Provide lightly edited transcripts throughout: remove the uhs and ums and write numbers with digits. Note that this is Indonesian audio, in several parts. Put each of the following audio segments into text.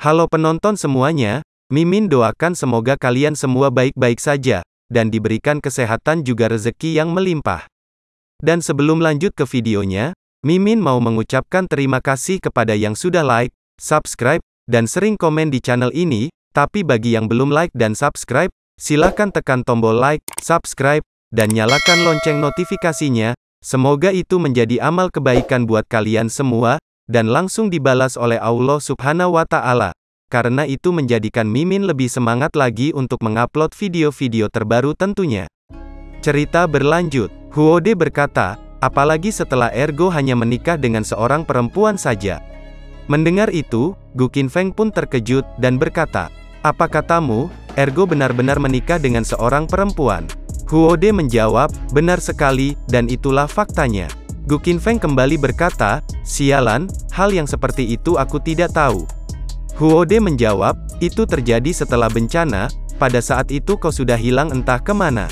Halo penonton semuanya, Mimin doakan semoga kalian semua baik-baik saja, dan diberikan kesehatan juga rezeki yang melimpah. Dan sebelum lanjut ke videonya, Mimin mau mengucapkan terima kasih kepada yang sudah like, subscribe, dan sering komen di channel ini, tapi bagi yang belum like dan subscribe, silakan tekan tombol like, subscribe, dan nyalakan lonceng notifikasinya, semoga itu menjadi amal kebaikan buat kalian semua, dan langsung dibalas oleh Allah Subhanahu wa Ta'ala. Karena itu menjadikan Mimin lebih semangat lagi untuk mengupload video-video terbaru tentunya. Cerita berlanjut, Huode berkata, apalagi setelah Ergo hanya menikah dengan seorang perempuan saja. Mendengar itu, Gu Qinfeng pun terkejut, dan berkata, apa katamu, Ergo benar-benar menikah dengan seorang perempuan? Huode menjawab, benar sekali, dan itulah faktanya. Gu Qinfeng kembali berkata, sialan, hal yang seperti itu aku tidak tahu. Huode menjawab, itu terjadi setelah bencana, pada saat itu kau sudah hilang entah kemana.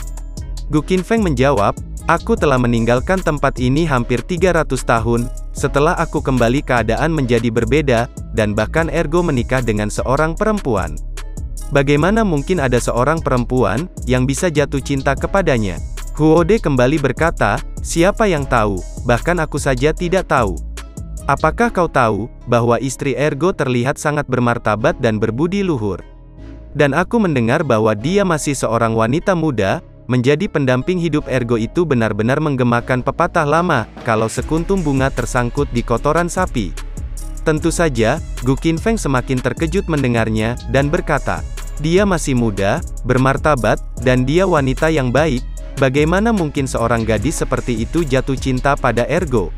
Gu Qinfeng menjawab, aku telah meninggalkan tempat ini hampir 300 tahun, setelah aku kembali keadaan menjadi berbeda, dan bahkan Ergo menikah dengan seorang perempuan. Bagaimana mungkin ada seorang perempuan, yang bisa jatuh cinta kepadanya? Huode kembali berkata, siapa yang tahu, bahkan aku saja tidak tahu. Apakah kau tahu, bahwa istri Ergo terlihat sangat bermartabat dan berbudi luhur? Dan aku mendengar bahwa dia masih seorang wanita muda, menjadi pendamping hidup Ergo itu benar-benar menggemakan pepatah lama, kalau sekuntum bunga tersangkut di kotoran sapi. Tentu saja, Gu Qinfeng semakin terkejut mendengarnya, dan berkata, dia masih muda, bermartabat, dan dia wanita yang baik, bagaimana mungkin seorang gadis seperti itu jatuh cinta pada Ergo?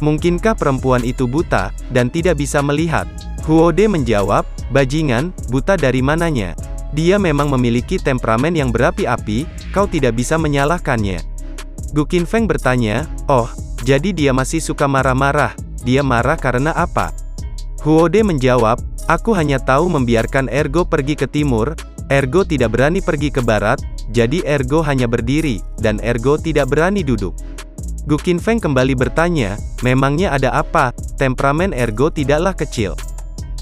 Mungkinkah perempuan itu buta, dan tidak bisa melihat? Huode menjawab, bajingan, buta dari mananya? Dia memang memiliki temperamen yang berapi-api, kau tidak bisa menyalahkannya. Gu Qinfeng bertanya, oh, jadi dia masih suka marah-marah, dia marah karena apa? Huode menjawab, aku hanya tahu membiarkan Ergo pergi ke timur, Ergo tidak berani pergi ke barat, jadi Ergo hanya berdiri, dan Ergo tidak berani duduk. Gu Qinfeng kembali bertanya, memangnya ada apa, temperamen Ergo tidaklah kecil.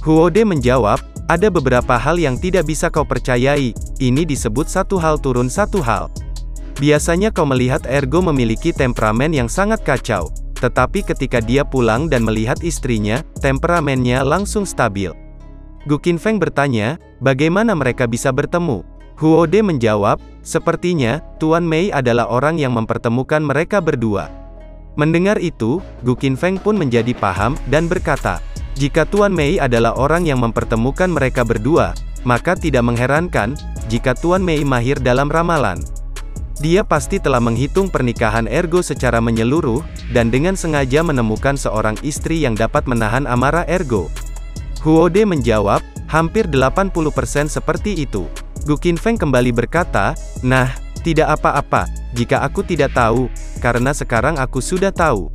Huode menjawab, ada beberapa hal yang tidak bisa kau percayai, ini disebut satu hal turun satu hal. Biasanya kau melihat Ergo memiliki temperamen yang sangat kacau, tetapi ketika dia pulang dan melihat istrinya, temperamennya langsung stabil. Gu Qinfeng bertanya, bagaimana mereka bisa bertemu? Huode menjawab, sepertinya, Tuan Mei adalah orang yang mempertemukan mereka berdua. Mendengar itu, Gu Qinfeng pun menjadi paham, dan berkata, jika Tuan Mei adalah orang yang mempertemukan mereka berdua, maka tidak mengherankan, jika Tuan Mei mahir dalam ramalan. Dia pasti telah menghitung pernikahan Ergo secara menyeluruh, dan dengan sengaja menemukan seorang istri yang dapat menahan amarah Ergo. Huode menjawab, hampir 80% seperti itu. Gu Qinfeng kembali berkata, nah, tidak apa-apa, jika aku tidak tahu, karena sekarang aku sudah tahu.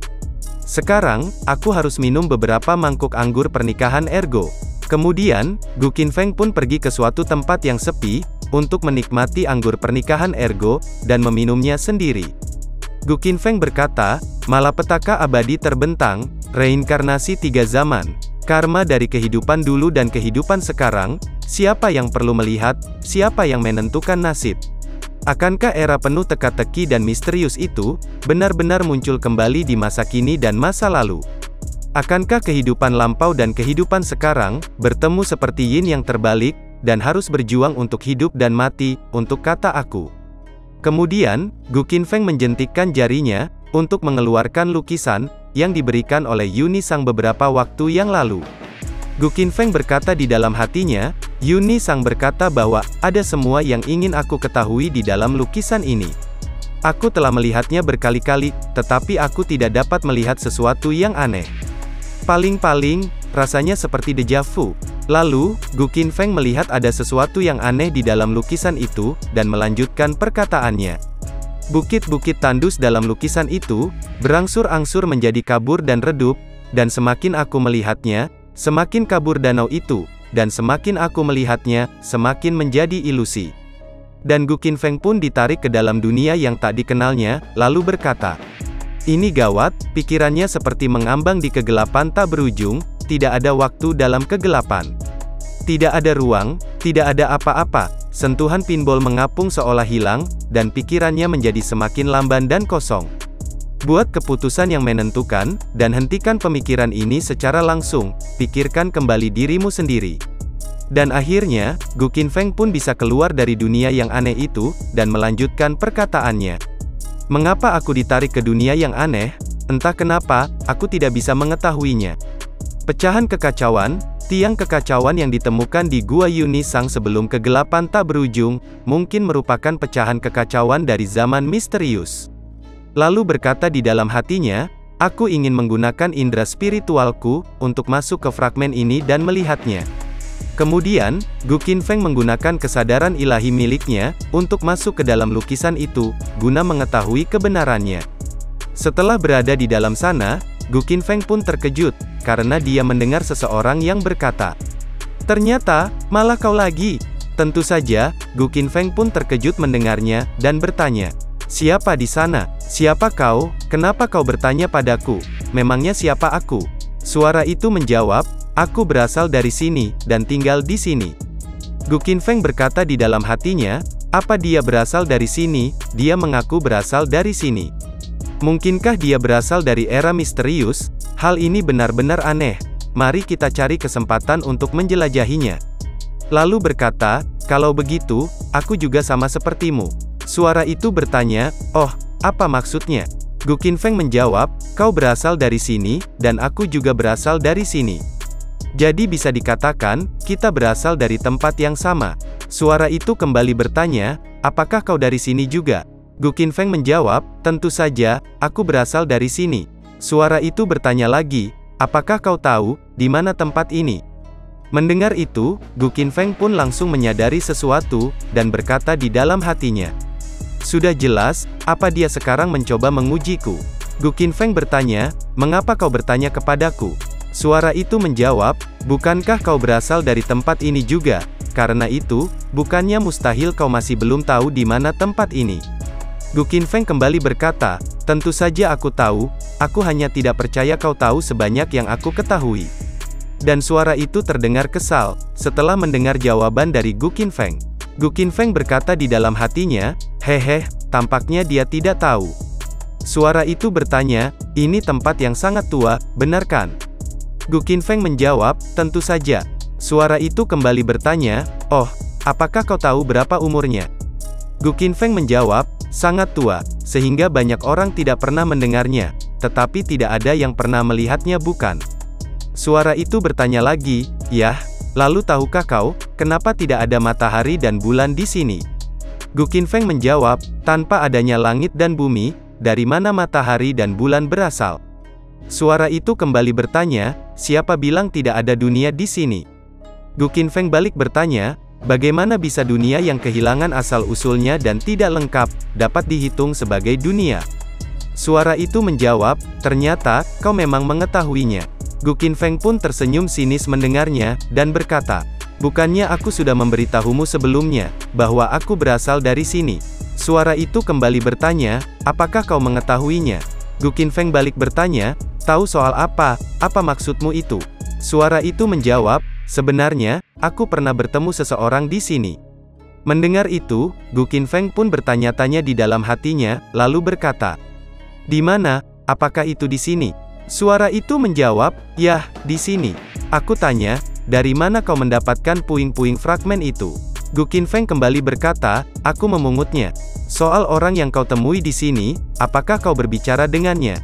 Sekarang, aku harus minum beberapa mangkuk anggur pernikahan Ergo. Kemudian, Gu Qinfeng pun pergi ke suatu tempat yang sepi, untuk menikmati anggur pernikahan Ergo, dan meminumnya sendiri. Gu Qinfeng berkata, malapetaka abadi terbentang, reinkarnasi 3 zaman. Karma dari kehidupan dulu dan kehidupan sekarang, siapa yang perlu melihat, siapa yang menentukan nasib? Akankah era penuh teka-teki dan misterius itu, benar-benar muncul kembali di masa kini dan masa lalu? Akankah kehidupan lampau dan kehidupan sekarang, bertemu seperti yin yang terbalik, dan harus berjuang untuk hidup dan mati, untuk kata aku? Kemudian, Gu Qinfeng menjentikkan jarinya, untuk mengeluarkan lukisan, yang diberikan oleh Yuni Sang beberapa waktu yang lalu. Gu Qinfeng berkata di dalam hatinya, Yuni Sang berkata bahwa, ada semua yang ingin aku ketahui di dalam lukisan ini. Aku telah melihatnya berkali-kali, tetapi aku tidak dapat melihat sesuatu yang aneh. Paling-paling, rasanya seperti deja vu. Lalu, Gu Qinfeng melihat ada sesuatu yang aneh di dalam lukisan itu, dan melanjutkan perkataannya. Bukit-bukit tandus dalam lukisan itu, berangsur-angsur menjadi kabur dan redup, dan semakin aku melihatnya, semakin kabur danau itu, dan semakin aku melihatnya, semakin menjadi ilusi. Dan Gu Qinfeng pun ditarik ke dalam dunia yang tak dikenalnya, lalu berkata, ini gawat, pikirannya seperti mengambang di kegelapan tak berujung, tidak ada waktu dalam kegelapan. Tidak ada ruang, tidak ada apa-apa. Sentuhan pinball mengapung seolah hilang, dan pikirannya menjadi semakin lamban dan kosong. Buat keputusan yang menentukan, dan hentikan pemikiran ini secara langsung. Pikirkan kembali dirimu sendiri. Dan akhirnya, Gu Qinfeng pun bisa keluar dari dunia yang aneh itu, dan melanjutkan perkataannya. Mengapa aku ditarik ke dunia yang aneh? Entah kenapa, aku tidak bisa mengetahuinya. Pecahan kekacauan, tiang kekacauan yang ditemukan di Gua Yunisang sebelum kegelapan tak berujung, mungkin merupakan pecahan kekacauan dari zaman misterius. Lalu berkata di dalam hatinya, aku ingin menggunakan indera spiritualku, untuk masuk ke fragmen ini dan melihatnya. Kemudian, Gu Qinfeng menggunakan kesadaran ilahi miliknya, untuk masuk ke dalam lukisan itu, guna mengetahui kebenarannya. Setelah berada di dalam sana, Gu Qinfeng pun terkejut, karena dia mendengar seseorang yang berkata, "Ternyata, malah kau lagi." Tentu saja, Gu Qinfeng pun terkejut mendengarnya, dan bertanya, "Siapa di sana? Siapa kau? Kenapa kau bertanya padaku? Memangnya siapa aku?" Suara itu menjawab, "Aku berasal dari sini, dan tinggal di sini." Gu Qinfeng berkata di dalam hatinya, apa dia berasal dari sini? Dia mengaku berasal dari sini. Mungkinkah dia berasal dari era misterius? Hal ini benar-benar aneh. Mari kita cari kesempatan untuk menjelajahinya. Lalu berkata, kalau begitu, aku juga sama sepertimu. Suara itu bertanya, oh, apa maksudnya? Gu Qinfeng menjawab, kau berasal dari sini, dan aku juga berasal dari sini. Jadi bisa dikatakan, kita berasal dari tempat yang sama. Suara itu kembali bertanya, apakah kau dari sini juga? Gu Qinfeng menjawab, tentu saja, aku berasal dari sini. Suara itu bertanya lagi, apakah kau tahu, di mana tempat ini? Mendengar itu, Gu Qinfeng pun langsung menyadari sesuatu, dan berkata di dalam hatinya. Sudah jelas, apa dia sekarang mencoba mengujiku? Gu Qinfeng bertanya, mengapa kau bertanya kepadaku? Suara itu menjawab, bukankah kau berasal dari tempat ini juga? Karena itu, bukannya mustahil kau masih belum tahu di mana tempat ini? Gu Qinfeng kembali berkata, tentu saja aku tahu, aku hanya tidak percaya kau tahu sebanyak yang aku ketahui. Dan suara itu terdengar kesal, setelah mendengar jawaban dari Gu Qinfeng. Gu Qinfeng berkata di dalam hatinya, hehe, tampaknya dia tidak tahu. Suara itu bertanya, ini tempat yang sangat tua, benar kan? Gu Qinfeng menjawab, tentu saja. Suara itu kembali bertanya, oh, apakah kau tahu berapa umurnya? Gu Qinfeng menjawab, sangat tua, sehingga banyak orang tidak pernah mendengarnya, tetapi tidak ada yang pernah melihatnya bukan? Suara itu bertanya lagi, yah, lalu tahukah kau, kenapa tidak ada matahari dan bulan di sini? Gu Qinfeng menjawab, tanpa adanya langit dan bumi, dari mana matahari dan bulan berasal? Suara itu kembali bertanya, siapa bilang tidak ada dunia di sini? Gu Qinfeng balik bertanya, bagaimana bisa dunia yang kehilangan asal-usulnya dan tidak lengkap, dapat dihitung sebagai dunia? Suara itu menjawab, ternyata, kau memang mengetahuinya. Gu Qinfeng pun tersenyum sinis mendengarnya, dan berkata, bukannya aku sudah memberitahumu sebelumnya, bahwa aku berasal dari sini? Suara itu kembali bertanya, apakah kau mengetahuinya? Gu Qinfeng balik bertanya, tahu soal apa maksudmu itu? Suara itu menjawab, sebenarnya, aku pernah bertemu seseorang di sini. Mendengar itu, Gu Qinfeng pun bertanya-tanya di dalam hatinya, lalu berkata, di mana? Apakah itu di sini? Suara itu menjawab, yah, di sini. Aku tanya, dari mana kau mendapatkan puing-puing fragmen itu? Gu Qinfeng kembali berkata, aku memungutnya. Soal orang yang kau temui di sini, apakah kau berbicara dengannya?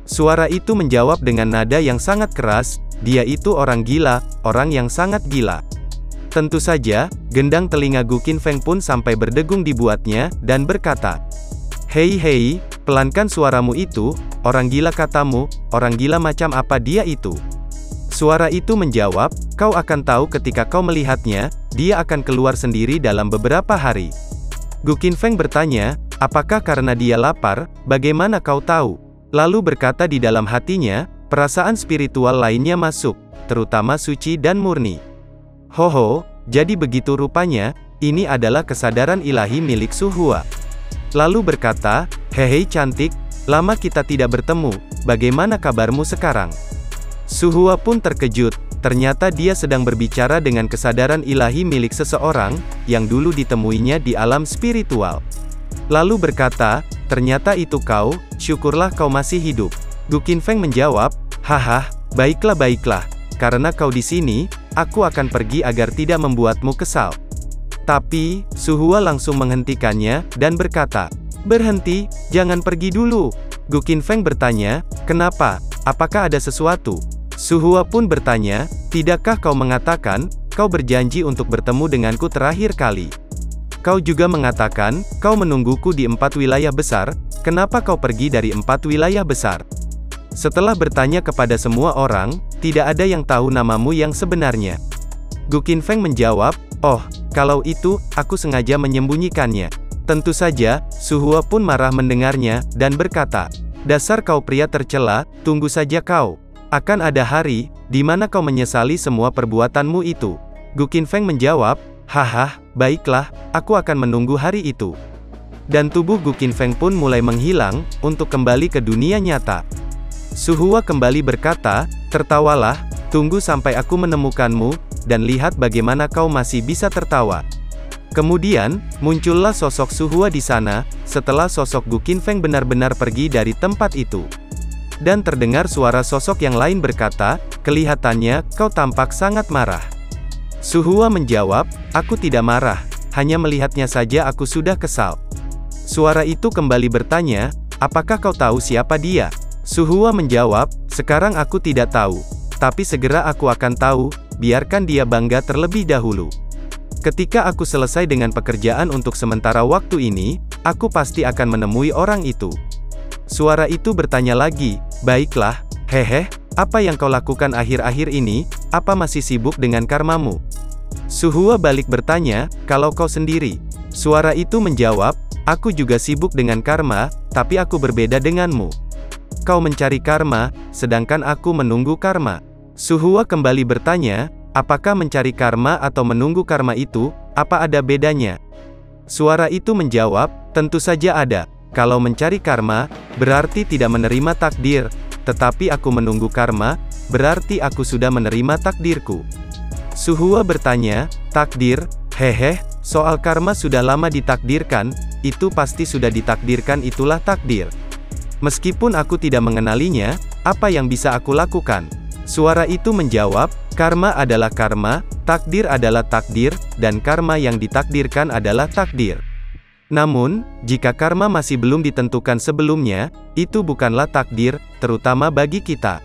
Suara itu menjawab dengan nada yang sangat keras, dia itu orang gila, orang yang sangat gila. Tentu saja, gendang telinga Gu Qinfeng pun sampai berdegung dibuatnya, dan berkata, hei, pelankan suaramu itu, orang gila katamu, orang gila macam apa dia itu? Suara itu menjawab, kau akan tahu ketika kau melihatnya, dia akan keluar sendiri dalam beberapa hari. Gu Qinfeng bertanya, apakah karena dia lapar, bagaimana kau tahu? Lalu berkata di dalam hatinya, perasaan spiritual lainnya masuk, terutama suci dan murni. Hoho, jadi begitu rupanya, ini adalah kesadaran ilahi milik Su Hua. Lalu berkata, hei cantik, lama kita tidak bertemu, bagaimana kabarmu sekarang? Su Hua pun terkejut, ternyata dia sedang berbicara dengan kesadaran ilahi milik seseorang, yang dulu ditemuinya di alam spiritual. Lalu berkata, ternyata itu kau, syukurlah kau masih hidup. Gu Qinfeng menjawab, haha, baiklah, karena kau di sini, aku akan pergi agar tidak membuatmu kesal. Tapi, Su Hua langsung menghentikannya, dan berkata, berhenti, jangan pergi dulu. Gu Qinfeng bertanya, kenapa, apakah ada sesuatu? Su Hua pun bertanya, tidakkah kau mengatakan, kau berjanji untuk bertemu denganku terakhir kali? Kau juga mengatakan, kau menungguku di 4 wilayah besar, kenapa kau pergi dari 4 wilayah besar? Setelah bertanya kepada semua orang, tidak ada yang tahu namamu yang sebenarnya. Gu Qinfeng menjawab, oh, kalau itu, aku sengaja menyembunyikannya. Tentu saja, Su Hua pun marah mendengarnya, dan berkata, dasar kau pria tercela, tunggu saja kau. Akan ada hari, di mana kau menyesali semua perbuatanmu itu. Gu Qinfeng menjawab, haha, baiklah, aku akan menunggu hari itu. Dan tubuh Gu Qinfeng pun mulai menghilang, untuk kembali ke dunia nyata. Su Hua kembali berkata, tertawalah, tunggu sampai aku menemukanmu, dan lihat bagaimana kau masih bisa tertawa. Kemudian, muncullah sosok Su Hua di sana, setelah sosok Gu Qinfeng benar-benar pergi dari tempat itu. Dan terdengar suara sosok yang lain berkata, kelihatannya, kau tampak sangat marah. Su Hua menjawab, aku tidak marah, hanya melihatnya saja aku sudah kesal. Suara itu kembali bertanya, apakah kau tahu siapa dia? Su Hua menjawab, sekarang aku tidak tahu, tapi segera aku akan tahu, biarkan dia bangga terlebih dahulu. Ketika aku selesai dengan pekerjaan untuk sementara waktu ini, aku pasti akan menemui orang itu. Suara itu bertanya lagi, baiklah, hehe, apa yang kau lakukan akhir-akhir ini, apa masih sibuk dengan karmamu? Su Hua balik bertanya, kalau kau sendiri? Suara itu menjawab, aku juga sibuk dengan karma, tapi aku berbeda denganmu. Kau mencari karma, sedangkan aku menunggu karma. Su Hua kembali bertanya, apakah mencari karma atau menunggu karma itu, apa ada bedanya? Suara itu menjawab, tentu saja ada. Kalau mencari karma, berarti tidak menerima takdir, tetapi aku menunggu karma, berarti aku sudah menerima takdirku. Su Hua bertanya, takdir, hehe, soal karma sudah lama ditakdirkan, itu pasti sudah ditakdirkan itulah takdir. Meskipun aku tidak mengenalinya, apa yang bisa aku lakukan? Suara itu menjawab, karma adalah karma, takdir adalah takdir, dan karma yang ditakdirkan adalah takdir. Namun, jika karma masih belum ditentukan sebelumnya, itu bukanlah takdir, terutama bagi kita.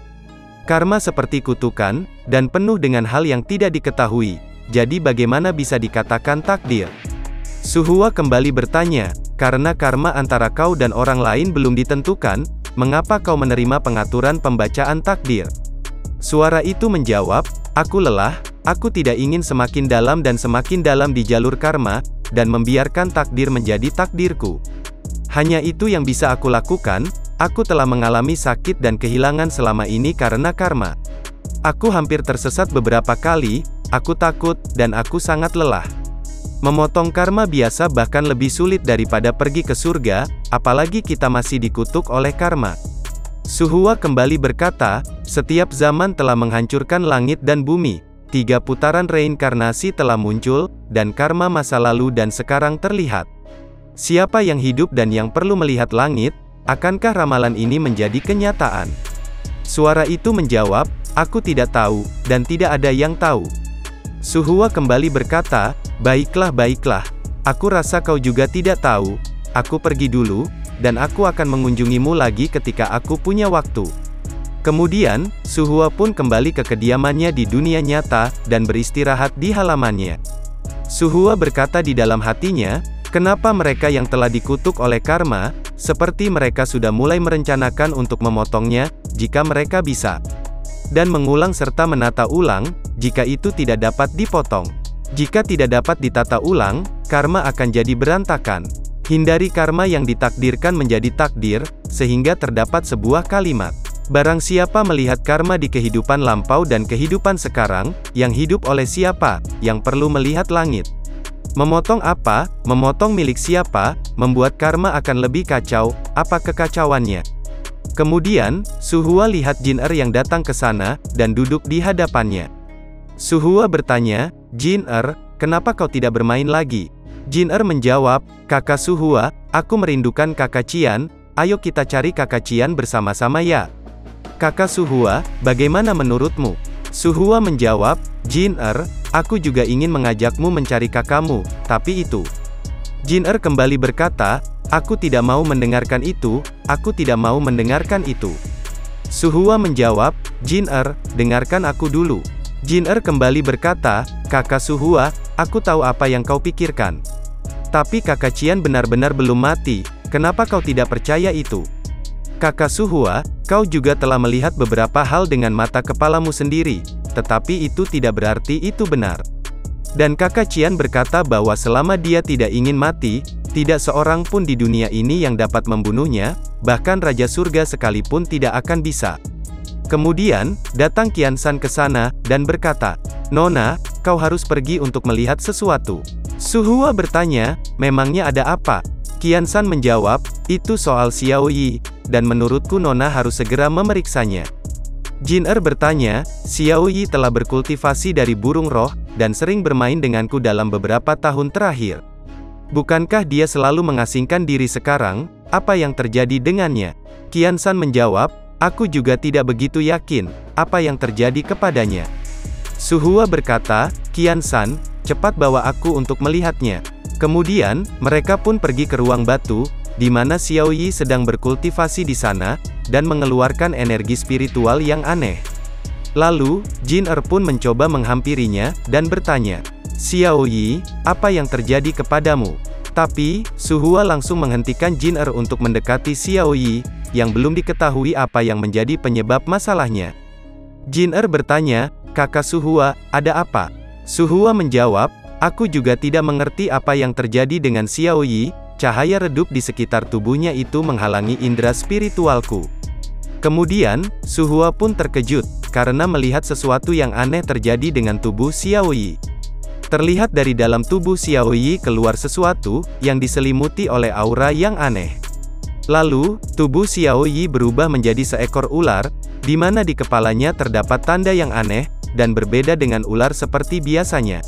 Karma seperti kutukan, dan penuh dengan hal yang tidak diketahui, jadi bagaimana bisa dikatakan takdir? Su Hua kembali bertanya, karena karma antara kau dan orang lain belum ditentukan, mengapa kau menerima pengaturan pembacaan takdir? Suara itu menjawab, aku lelah, aku tidak ingin semakin dalam di jalur karma, dan membiarkan takdir menjadi takdirku. Hanya itu yang bisa aku lakukan, aku telah mengalami sakit dan kehilangan selama ini karena karma. Aku hampir tersesat beberapa kali, aku takut, dan aku sangat lelah. Memotong karma biasa bahkan lebih sulit daripada pergi ke surga, apalagi kita masih dikutuk oleh karma. Su Hua kembali berkata, setiap zaman telah menghancurkan langit dan bumi. 3 putaran reinkarnasi telah muncul, dan karma masa lalu dan sekarang terlihat. Siapa yang hidup dan yang perlu melihat langit, akankah ramalan ini menjadi kenyataan? Suara itu menjawab, aku tidak tahu, dan tidak ada yang tahu. Su Hua kembali berkata, baiklah, aku rasa kau juga tidak tahu, aku pergi dulu, dan aku akan mengunjungimu lagi ketika aku punya waktu. Kemudian, Su Hua pun kembali ke kediamannya di dunia nyata, dan beristirahat di halamannya. Su Hua berkata di dalam hatinya, kenapa mereka yang telah dikutuk oleh karma, seperti mereka sudah mulai merencanakan untuk memotongnya, jika mereka bisa. Dan mengulang serta menata ulang, jika itu tidak dapat dipotong. Jika tidak dapat ditata ulang, karma akan jadi berantakan. Hindari karma yang ditakdirkan menjadi takdir, sehingga terdapat sebuah kalimat. Barang siapa melihat karma di kehidupan lampau dan kehidupan sekarang, yang hidup oleh siapa, yang perlu melihat langit. Memotong apa, memotong milik siapa, membuat karma akan lebih kacau, apa kekacauannya. Kemudian, Su Hua lihat Jin yang datang ke sana, dan duduk di hadapannya. Suhua bertanya, Jin-er, kenapa kau tidak bermain lagi? Jin-er menjawab, Kakak Suhua, aku merindukan Kakak Qian, ayo kita cari Kakak Qian bersama-sama ya. Kakak Suhua, bagaimana menurutmu? Suhua menjawab, Jin-er, aku juga ingin mengajakmu mencari kakakmu, tapi itu. Jin-er kembali berkata, aku tidak mau mendengarkan itu, aku tidak mau mendengarkan itu. Suhua menjawab, Jin-er, dengarkan aku dulu. Jin-er kembali berkata, Kakak Suhua, aku tahu apa yang kau pikirkan. Tapi Kakak Qian benar-benar belum mati, kenapa kau tidak percaya itu? Kakak Suhua, kau juga telah melihat beberapa hal dengan mata kepalamu sendiri, tetapi itu tidak berarti itu benar. Dan Kakak Qian berkata bahwa selama dia tidak ingin mati, tidak seorang pun di dunia ini yang dapat membunuhnya, bahkan Raja Surga sekalipun tidak akan bisa. Kemudian, datang Qian San ke sana, dan berkata, Nona, kau harus pergi untuk melihat sesuatu. Suhua bertanya, memangnya ada apa? Qian San menjawab, itu soal Xiao Yi, dan menurutku Nona harus segera memeriksanya. Jin-er bertanya, Xiao Yi telah berkultivasi dari burung roh, dan sering bermain denganku dalam beberapa tahun terakhir. Bukankah dia selalu mengasingkan diri sekarang? Apa yang terjadi dengannya? Qian San menjawab, aku juga tidak begitu yakin, apa yang terjadi kepadanya. Suhua berkata, Qian San, cepat bawa aku untuk melihatnya. Kemudian, mereka pun pergi ke ruang batu, di mana Xiao Yi sedang berkultivasi di sana, dan mengeluarkan energi spiritual yang aneh. Lalu, Jin-er pun mencoba menghampirinya, dan bertanya, Xiao Yi, apa yang terjadi kepadamu? Tapi, Suhua langsung menghentikan Jin-er untuk mendekati Xiao Yi, yang belum diketahui apa yang menjadi penyebab masalahnya. Jin-er bertanya, Kakak Suhua, ada apa? Suhua menjawab, aku juga tidak mengerti apa yang terjadi dengan Xiao Yi, cahaya redup di sekitar tubuhnya itu menghalangi indera spiritualku. Kemudian, Suhua pun terkejut, karena melihat sesuatu yang aneh terjadi dengan tubuh Xiao Yi. Terlihat dari dalam tubuh Xiao Yi keluar sesuatu, yang diselimuti oleh aura yang aneh. Lalu, tubuh Xiao Yi berubah menjadi seekor ular, di mana di kepalanya terdapat tanda yang aneh, dan berbeda dengan ular seperti biasanya.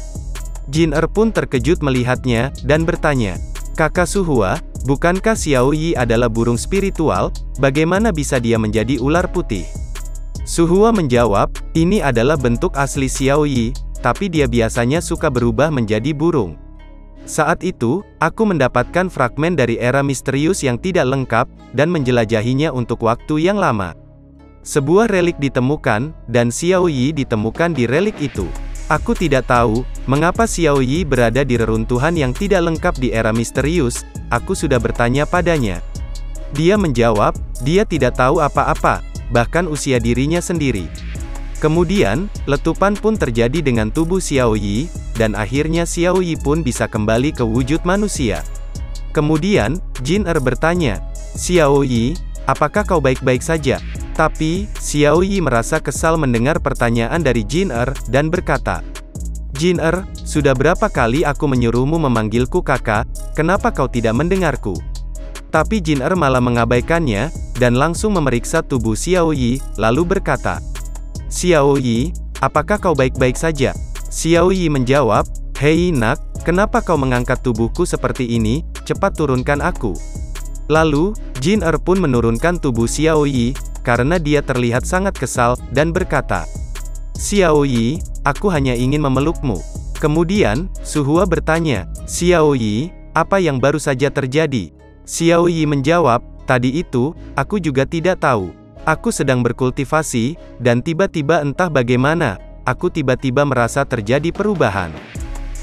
Jin-er pun terkejut melihatnya, dan bertanya, Kakak Suhua, bukankah Xiao Yi adalah burung spiritual, bagaimana bisa dia menjadi ular putih? Suhua menjawab, ini adalah bentuk asli Xiao Yi, tapi dia biasanya suka berubah menjadi burung. Saat itu, aku mendapatkan fragmen dari era misterius yang tidak lengkap, dan menjelajahinya untuk waktu yang lama. Sebuah relik ditemukan, dan Xiao Yi ditemukan di relik itu. Aku tidak tahu, mengapa Xiao Yi berada di reruntuhan yang tidak lengkap di era misterius, aku sudah bertanya padanya. Dia menjawab, dia tidak tahu apa-apa, bahkan usia dirinya sendiri. Kemudian, letupan pun terjadi dengan tubuh Xiao Yi, dan akhirnya Xiao Yi pun bisa kembali ke wujud manusia. Kemudian, Jin-er bertanya, Xiao Yi, apakah kau baik-baik saja? Tapi, Xiao Yi merasa kesal mendengar pertanyaan dari Jin-er, dan berkata, Jin-er, sudah berapa kali aku menyuruhmu memanggilku kakak, kenapa kau tidak mendengarku? Tapi Jin-er malah mengabaikannya, dan langsung memeriksa tubuh Xiao Yi, lalu berkata, Xiao Yi, apakah kau baik-baik saja? Xiao Yi menjawab, Hei nak, kenapa kau mengangkat tubuhku seperti ini, cepat turunkan aku. Lalu, Jin-er pun menurunkan tubuh Xiao Yi, karena dia terlihat sangat kesal, dan berkata, Xiao Yi, aku hanya ingin memelukmu. Kemudian, Suhua bertanya, Xiao Yi, apa yang baru saja terjadi? Xiao Yi menjawab, tadi itu, aku juga tidak tahu. Aku sedang berkultivasi, dan tiba-tiba entah bagaimana, aku tiba-tiba merasa terjadi perubahan.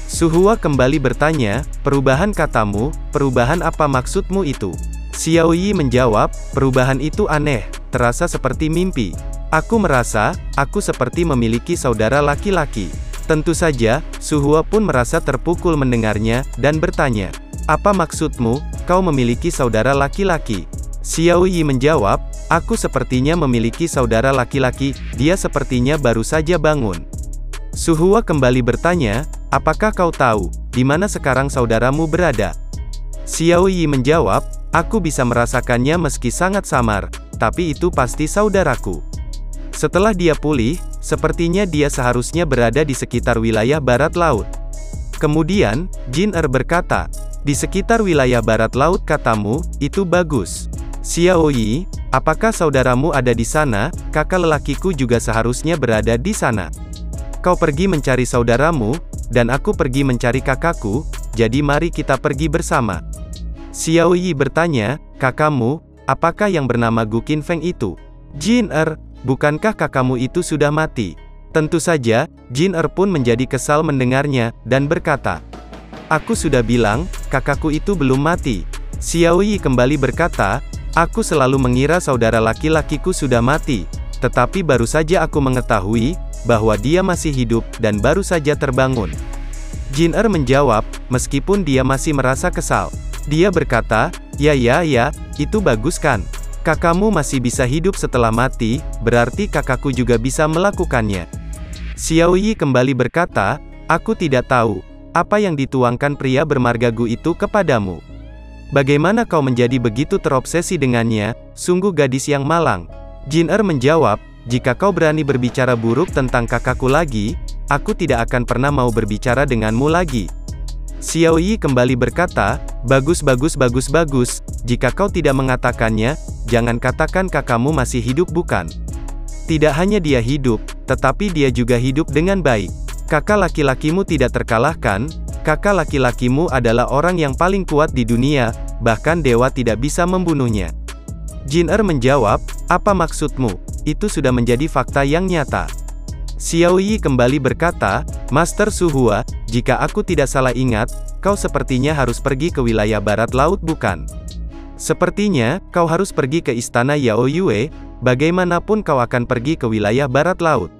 Suhua kembali bertanya, perubahan katamu, perubahan apa maksudmu itu? Xiao Yi menjawab, perubahan itu aneh, terasa seperti mimpi. Aku merasa, aku seperti memiliki saudara laki-laki. Tentu saja, Suhua pun merasa terpukul mendengarnya, dan bertanya, apa maksudmu, kau memiliki saudara laki-laki? Xiao Yi menjawab, aku sepertinya memiliki saudara laki-laki, dia sepertinya baru saja bangun. Suhua kembali bertanya, apakah kau tahu, di mana sekarang saudaramu berada? Xiao Yi menjawab, aku bisa merasakannya meski sangat samar, tapi itu pasti saudaraku. Setelah dia pulih, sepertinya dia seharusnya berada di sekitar wilayah barat laut. Kemudian, Jin berkata, di sekitar wilayah barat laut katamu, itu bagus. Xiao Yi, apakah saudaramu ada di sana? Kakak lelakiku juga seharusnya berada di sana. Kau pergi mencari saudaramu, dan aku pergi mencari kakakku, jadi mari kita pergi bersama. Xiao Yi bertanya, kakakmu, apakah yang bernama Gu Qinfeng itu? Jin bukankah kakakmu itu sudah mati? Tentu saja, Jin pun menjadi kesal mendengarnya, dan berkata, aku sudah bilang, kakakku itu belum mati. Xiao Yi kembali berkata, aku selalu mengira saudara laki-lakiku sudah mati, tetapi baru saja aku mengetahui, bahwa dia masih hidup, dan baru saja terbangun. Jin menjawab, meskipun dia masih merasa kesal. Dia berkata, ya, itu bagus kan? Kakakmu masih bisa hidup setelah mati, berarti kakakku juga bisa melakukannya. Xiao Yi kembali berkata, aku tidak tahu, apa yang dituangkan pria bermarga Gu itu kepadamu. Bagaimana kau menjadi begitu terobsesi dengannya, sungguh gadis yang malang. Jin menjawab, jika kau berani berbicara buruk tentang kakakku lagi, aku tidak akan pernah mau berbicara denganmu lagi. Xiao Yi kembali berkata, bagus, jika kau tidak mengatakannya, jangan katakan kakakmu masih hidup bukan? Tidak hanya dia hidup, tetapi dia juga hidup dengan baik. Kakak laki-lakimu tidak terkalahkan, kakak laki-lakimu adalah orang yang paling kuat di dunia, bahkan dewa tidak bisa membunuhnya. Jin menjawab, apa maksudmu? Itu sudah menjadi fakta yang nyata. Xiao Yi kembali berkata, Master Su Hua, jika aku tidak salah ingat, kau sepertinya harus pergi ke wilayah barat laut bukan? Sepertinya, kau harus pergi ke istana Yao Yue, bagaimanapun kau akan pergi ke wilayah barat laut.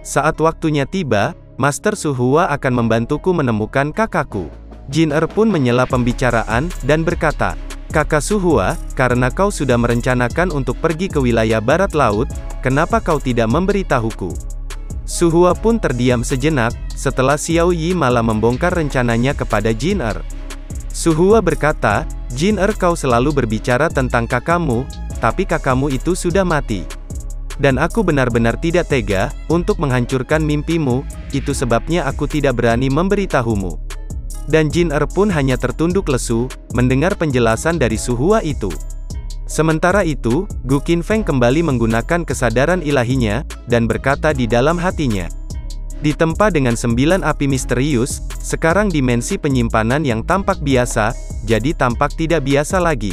Saat waktunya tiba, Master Su Hua akan membantuku menemukan kakakku. Jin pun menyela pembicaraan, dan berkata, Kakak Su Hua, karena kau sudah merencanakan untuk pergi ke wilayah barat laut, kenapa kau tidak memberitahuku? Su Hua pun terdiam sejenak, setelah Xiao Yi malah membongkar rencananya kepada Jin Su Hua berkata, Jin kau selalu berbicara tentang kakakmu, tapi kakakmu itu sudah mati. Dan aku benar-benar tidak tega, untuk menghancurkan mimpimu, itu sebabnya aku tidak berani memberitahumu. Dan Jin pun hanya tertunduk lesu, mendengar penjelasan dari Su Hua itu. Sementara itu, Gu Qinfeng kembali menggunakan kesadaran ilahinya, dan berkata di dalam hatinya. Ditempa dengan 9 api misterius, sekarang dimensi penyimpanan yang tampak biasa, jadi tampak tidak biasa lagi.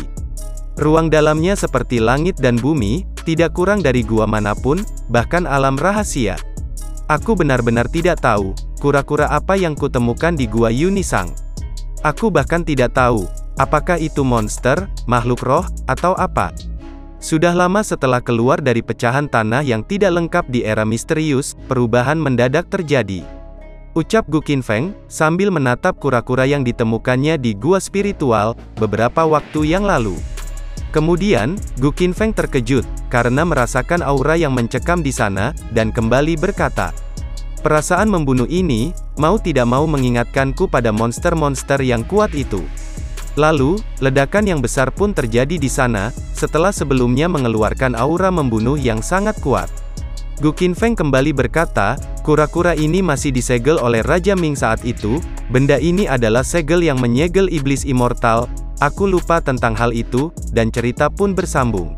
Ruang dalamnya seperti langit dan bumi, tidak kurang dari gua manapun, bahkan alam rahasia. Aku benar-benar tidak tahu, kura-kura apa yang kutemukan di gua Yunisang. Aku bahkan tidak tahu, apakah itu monster, makhluk roh, atau apa. Sudah lama setelah keluar dari pecahan tanah yang tidak lengkap di era misterius, perubahan mendadak terjadi. Ucap Gu Qinfeng, sambil menatap kura-kura yang ditemukannya di gua spiritual, beberapa waktu yang lalu. Kemudian, Gu Qinfeng terkejut, karena merasakan aura yang mencekam di sana, dan kembali berkata, perasaan membunuh ini, mau tidak mau mengingatkanku pada monster-monster yang kuat itu. Lalu, ledakan yang besar pun terjadi di sana, setelah sebelumnya mengeluarkan aura membunuh yang sangat kuat. Gu Qinfeng kembali berkata, kura-kura ini masih disegel oleh Raja Ming saat itu, benda ini adalah segel yang menyegel iblis immortal, aku lupa tentang hal itu, dan cerita pun bersambung.